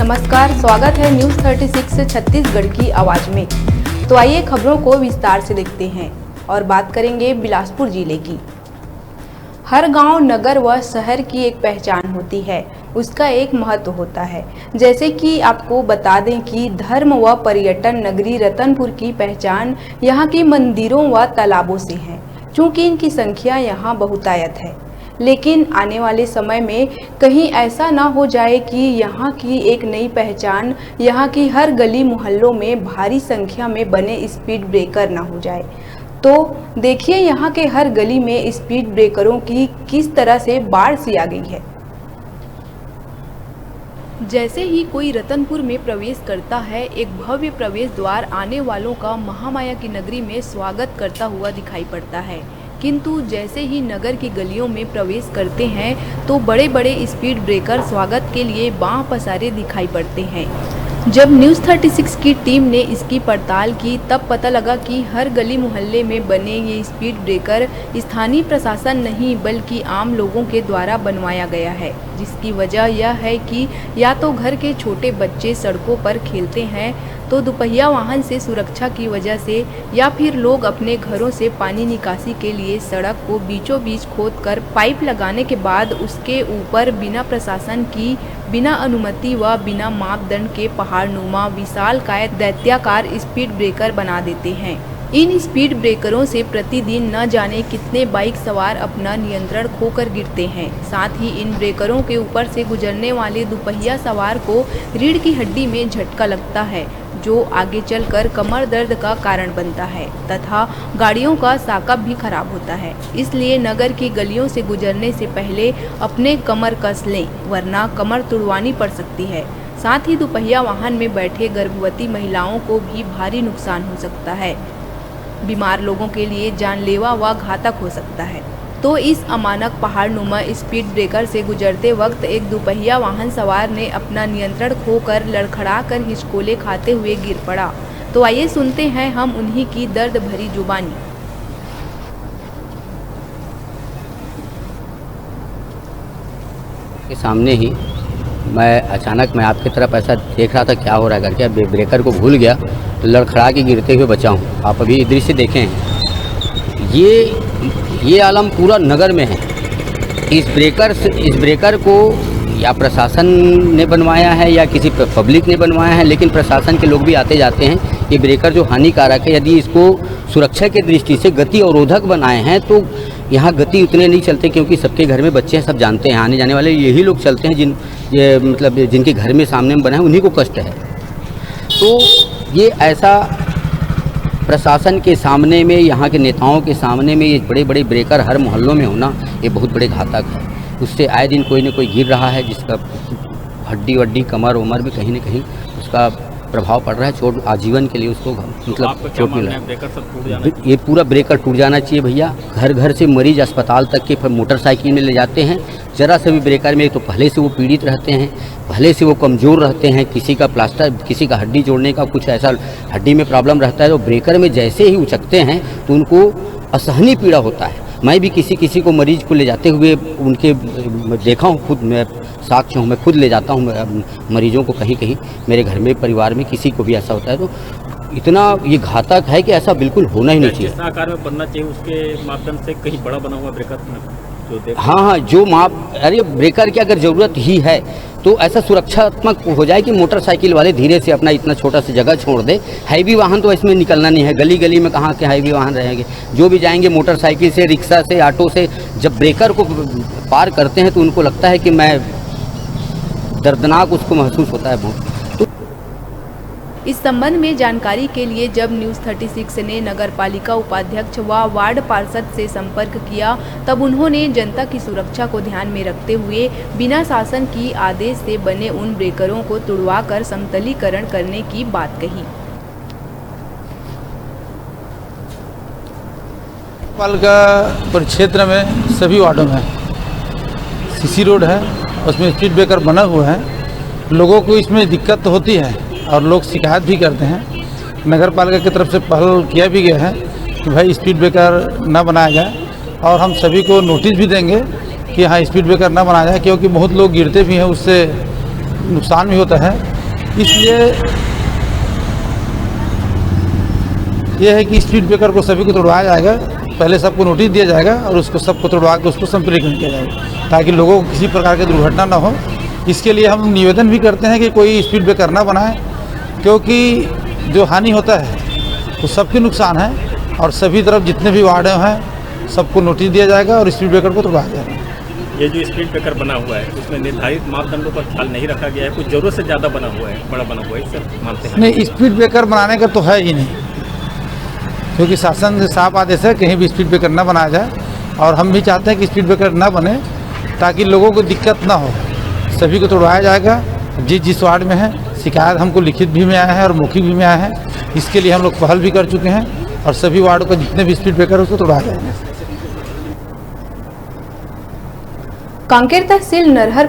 नमस्कार, स्वागत है न्यूज़ 36 छत्तीसगढ़ की आवाज़ में। तो आइए खबरों को विस्तार से देखते हैं और बात करेंगे बिलासपुर जिले की। हर गांव, नगर व शहर की एक पहचान होती है, उसका एक महत्व होता है। जैसे कि आपको बता दें कि धर्म व पर्यटन नगरी रतनपुर की पहचान यहाँ की मंदिरों व तालाबों से है, क्योंकि इनकी संख्या यहाँ बहुतायत है। लेकिन आने वाले समय में कहीं ऐसा ना हो जाए कि यहाँ की एक नई पहचान यहाँ की हर गली मोहल्लों में भारी संख्या में बने स्पीड ब्रेकर ना हो जाए। तो देखिए यहाँ के हर गली में स्पीड ब्रेकरों की किस तरह से बाढ़ सी आ गई है। जैसे ही कोई रतनपुर में प्रवेश करता है, एक भव्य प्रवेश द्वार आने वालों का महामाया की नगरी में स्वागत करता हुआ दिखाई पड़ता है। किंतु जैसे ही नगर की गलियों में प्रवेश करते हैं तो बड़े बड़े स्पीड ब्रेकर स्वागत के लिए बाँह पसारे दिखाई पड़ते हैं। जब न्यूज़ 36 की टीम ने इसकी पड़ताल की तब पता लगा कि हर गली मोहल्ले में बने ये स्पीड ब्रेकर स्थानीय प्रशासन नहीं बल्कि आम लोगों के द्वारा बनवाया गया है, जिसकी वजह यह है कि या तो घर के छोटे बच्चे सड़कों पर खेलते हैं तो दुपहिया वाहन से सुरक्षा की वजह से, या फिर लोग अपने घरों से पानी निकासी के लिए सड़क को बीचों बीच खोदकर पाइप लगाने के बाद उसके ऊपर बिना प्रशासन की, बिना अनुमति व बिना मापदंड के पहाड़नुमा विशालकाय दैत्याकार स्पीड ब्रेकर बना देते हैं। इन स्पीड ब्रेकरों से प्रतिदिन न जाने कितने बाइक सवार अपना नियंत्रण खोकर गिरते हैं। साथ ही इन ब्रेकरों के ऊपर से गुजरने वाले दुपहिया सवार को रीढ़ की हड्डी में झटका लगता है, जो आगे चलकर कमर दर्द का कारण बनता है तथा गाड़ियों का साकब भी खराब होता है। इसलिए नगर की गलियों से गुजरने से पहले अपने कमर कस लें, वरना कमर तुड़वानी पड़ सकती है। साथ ही दुपहिया वाहन में बैठे गर्भवती महिलाओं को भी भारी नुकसान हो सकता है। बीमार लोगों के लिए जानलेवा व घातक हो सकता है। तो इस अमानक पहाड़नुमा स्पीड ब्रेकर से गुजरते वक्त एक दुपहिया वाहन सवार ने अपना नियंत्रण खोकर लड़खड़ाकर हिचकोले खाते हुए गिर पड़ा। तो आइए सुनते हैं हम उन्हीं की दर्द भरी जुबानी। के सामने ही मैं आपकी तरफ ऐसा देख रहा था क्या हो रहा है करके, ब्रेकर को भूल गया तो लड़खड़ा के गिरते हुए बचा हूँ। आप अभी इस दृश्य देखें हैं, ये आलम पूरा नगर में है। इस ब्रेकर को या प्रशासन ने बनवाया है या किसी पब्लिक ने बनवाया है, लेकिन प्रशासन के लोग भी आते जाते हैं। ये ब्रेकर जो हानिकारक है, यदि इसको सुरक्षा की दृष्टि से गति अवरोधक बनाए हैं तो यहाँ गति उतने नहीं चलते, क्योंकि सबके घर में बच्चे हैं, सब जानते हैं, आने जाने वाले यही लोग चलते हैं जिनके घर में सामने में बना है उन्हीं को कष्ट है। तो ये ऐसा प्रशासन के सामने में, यहाँ के नेताओं के सामने में ये बड़े बड़े ब्रेकर हर मोहल्लों में होना ये बहुत बड़े घातक है। उससे आए दिन कोई न कोई गिर रहा है, जिसका हड्डी वड्डी कमर उमर में कहीं न कहीं उसका प्रभाव पड़ रहा है। चोट आजीवन के लिए उसको चोट मिल रहा है। ये पूरा ब्रेकर टूट जाना चाहिए भैया। घर घर से मरीज अस्पताल तक के मोटरसाइकिल में ले जाते हैं। जरा से भी ब्रेकर में तो पहले से वो पीड़ित रहते हैं, पहले से वो कमज़ोर रहते हैं। किसी का प्लास्टर, किसी का हड्डी जोड़ने का कुछ ऐसा हड्डी में प्रॉब्लम रहता है, तो ब्रेकर में जैसे ही उचकते हैं तो उनको असहनीय पीड़ा होता है। मैं भी किसी को मरीज को ले जाते हुए उनके देखा हूँ, खुद मैं साक्ष्य हूँ, मैं खुद ले जाता हूँ मरीजों को। कहीं मेरे घर में परिवार में किसी को भी ऐसा होता है तो इतना ये घातक है कि ऐसा बिल्कुल होना ही नहीं चाहिए। जिस आकार में बनना चाहिए उसके मापदंड से कहीं बड़ा बना हुआ ब्रेकर हाँ, जो अरे ब्रेकर की अगर ज़रूरत ही है तो ऐसा सुरक्षात्मक हो जाए कि मोटरसाइकिल वाले धीरे से अपना इतना छोटा सा जगह छोड़ दे। हैवी वाहन तो इसमें निकलना नहीं है, गली गली में कहाँ के हैवी वाहन रहेंगे। जो भी जाएंगे मोटरसाइकिल से, रिक्शा से, ऑटो से, जब ब्रेकर को पार करते हैं तो उनको लगता है कि मैं दर्दनाक उसको महसूस होता है बहुत। इस संबंध में जानकारी के लिए जब न्यूज़ 36 ने नगर पालिका उपाध्यक्ष व वार्ड पार्षद से संपर्क किया, तब उन्होंने जनता की सुरक्षा को ध्यान में रखते हुए बिना शासन की आदेश से बने उन ब्रेकरों को तुड़वाकर समतलीकरण करने की बात कही। पालिका परिक्षेत्र में सभी वार्डों में सीसी रोड है, उसमें स्पीड ब्रेकर बना हुआ है। लोगों को इसमें दिक्कत होती है और लोग शिकायत भी करते हैं। नगर पालिका की तरफ से पहल किया भी गया है कि भाई स्पीड ब्रेकर न बनाया जाए, और हम सभी को नोटिस भी देंगे कि हाँ स्पीड ब्रेकर न बनाया जाए, क्योंकि बहुत लोग गिरते भी हैं, उससे नुकसान भी होता है। इसलिए यह है कि स्पीड ब्रेकर को सभी को तोड़वाया जाएगा। पहले सबको नोटिस दिया जाएगा और उसको सबको तोड़वा के उसको संप्रेषण किया जाएगा ताकि लोगों को किसी प्रकार की दुर्घटना ना हो। इसके लिए हम निवेदन भी करते हैं कि कोई स्पीड ब्रेकर ना बनाए, क्योंकि जो हानि होता है वो सबके नुकसान है और सभी तरफ जितने भी वार्ड हैं सबको नोटिस दिया जाएगा और स्पीड ब्रेकर को तोड़वाया जाएगा। ये जो स्पीड ब्रेकर बना हुआ है उसमें निर्धारित मापदंडों पर ख्याल नहीं रखा गया है, कुछ जरूरत से ज़्यादा बना हुआ है, बड़ा बना हुआ है, सर मानते हैं? नहीं, स्पीड ब्रेकर बनाने का तो है ही नहीं, क्योंकि शासन से साफ आदेश है कहीं भी स्पीड ब्रेकर ना बनाया जाए और हम भी चाहते हैं कि स्पीड ब्रेकर ना बने ताकि लोगों को दिक्कत ना हो। सभी को तोड़वाया जाएगा। जिस वार्ड में है शिकायत हमको लिखित भी में आया है और मौखिक भी में आया है, इसके लिए हम लोग पहल भी कर चुके हैं और सभी वार्डों को जितने भी स्पीड ब्रेकर है उसको तोड़वाया जाएगा। कांकेर तहसील नरहर